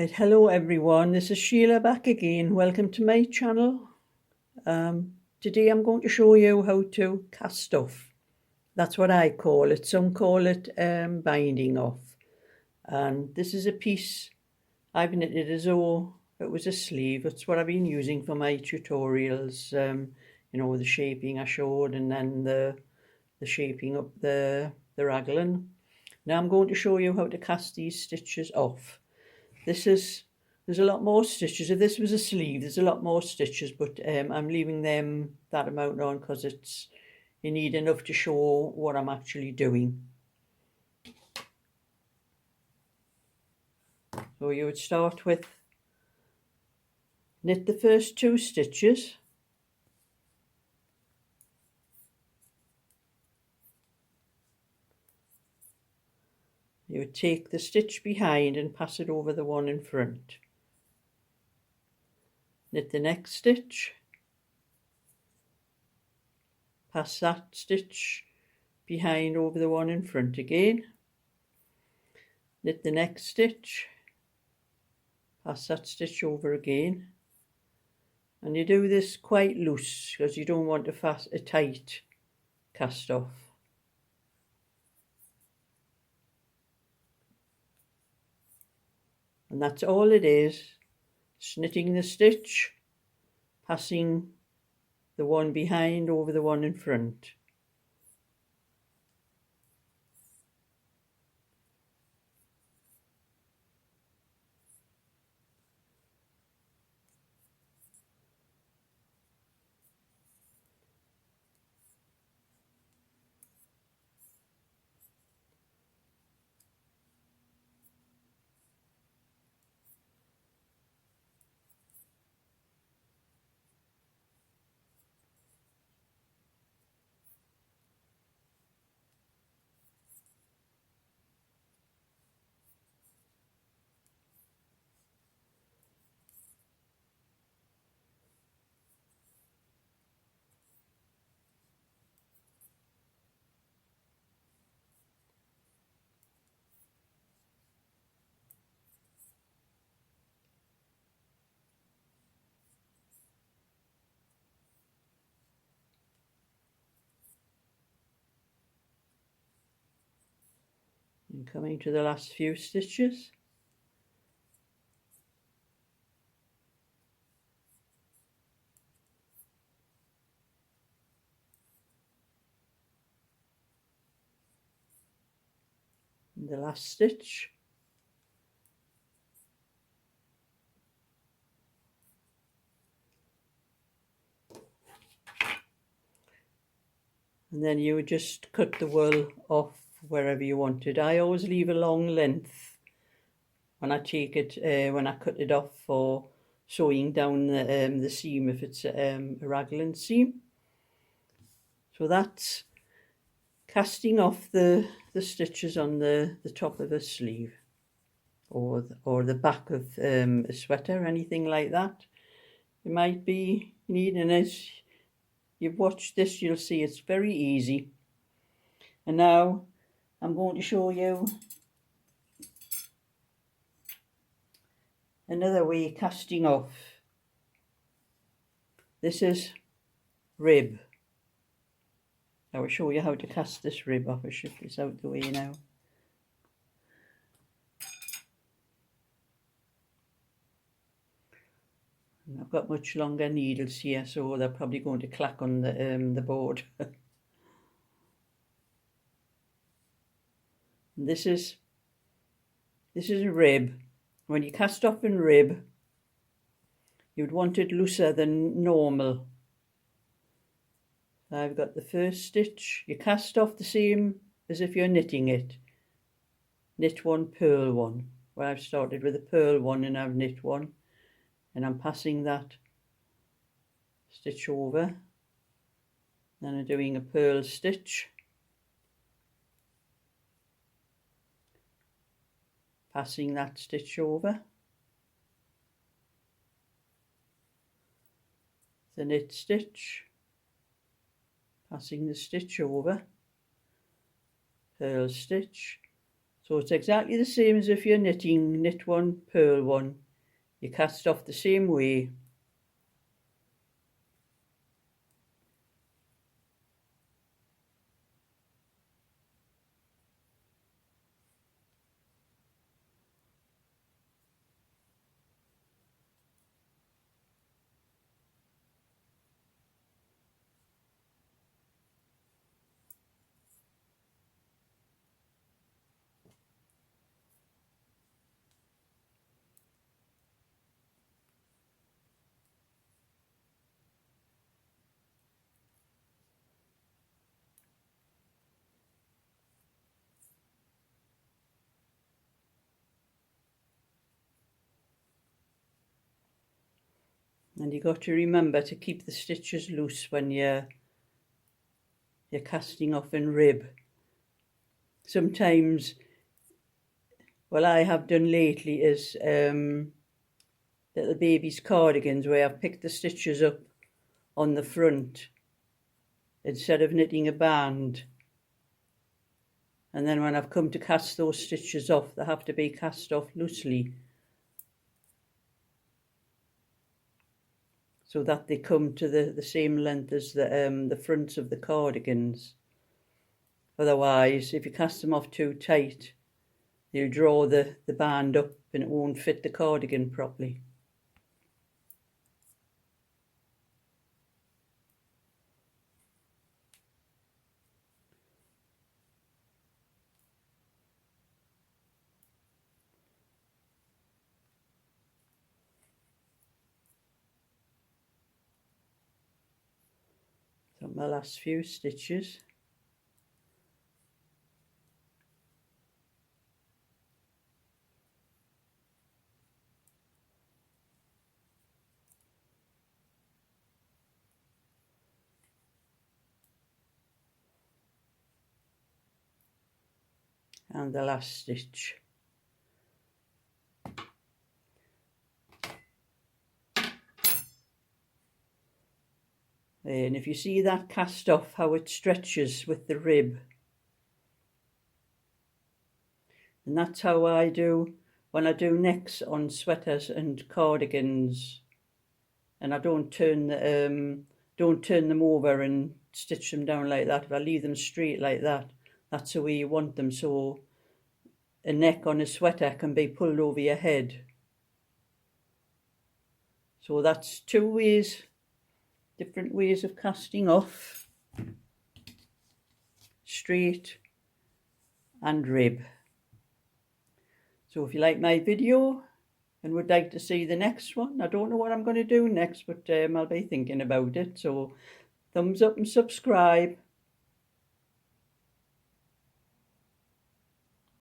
Hello everyone, this is Sheila back again. Welcome to my channel. Today I'm going to show you how to cast off. That's what I call it. Some call it binding off. And this is a piece I've knitted as though it was a sleeve. That's what I've been using for my tutorials. The shaping I showed, and then the shaping up the raglan. Now I'm going to show you how to cast these stitches off. There's a lot more stitches. If this was a sleeve, there's a lot more stitches, but I'm leaving them that amount on because you need enough to show what I'm actually doing. So you would start with knit the first 2 stitches. You would take the stitch behind and pass it over the one in front. Knit the next stitch. Pass that stitch behind over the one in front again. Knit the next stitch. Pass that stitch over again. And you do this quite loose because you don't want a tight cast off. And that's all it is. Just knitting the stitch, passing the one behind over the one in front. And coming to the last few stitches. And the last stitch. And then you would just cut the wool off wherever you wanted. I always leave a long length when I take it, when I cut it off for sewing down the seam if it's a raglan seam. So that's casting off the stitches on the top of a sleeve or the back of a sweater, anything like that. You might be needing it. You've watched this, you'll see it's very easy. And now I'm going to show you another way casting off. This is rib. I will show you how to cast this rib off. I'll shift this out the way now. And I've got much longer needles here, so they're probably going to clack on the board. This is a rib. When you cast off in rib, you'd want it looser than normal. So I've got the first stitch. You cast off the same as if you're knitting it. Knit one, purl one. Well, I've started with a purl one and I've knit one. And I'm passing that stitch over. Then I'm doing a purl stitch. Passing that stitch over. The knit stitch. Passing the stitch over. Purl stitch. So it's exactly the same as if you're knitting knit one, purl one. You cast off the same way. And you got to remember to keep the stitches loose when you're casting off in rib. Sometimes, what I have done lately is little babies' cardigans where I've picked the stitches up on the front instead of knitting a band. And then when I've come to cast those stitches off, they have to be cast off loosely, so that they come to the same length as the fronts of the cardigans. Otherwise, if you cast them off too tight, you draw the band up and it won't fit the cardigan properly. So my last few stitches. And the last stitch. And if you see that cast off, how it stretches with the rib. And that's how I do when I do necks on sweaters and cardigans. And I don't turn them over and stitch them down like that. If I leave them straight like that, that's the way you want them. So a neck on a sweater can be pulled over your head. So that's two ways, different ways of casting off: straight and rib. So if you like my video and would like to see the next one, I don't know what I'm going to do next, but I'll be thinking about it. So thumbs up and subscribe.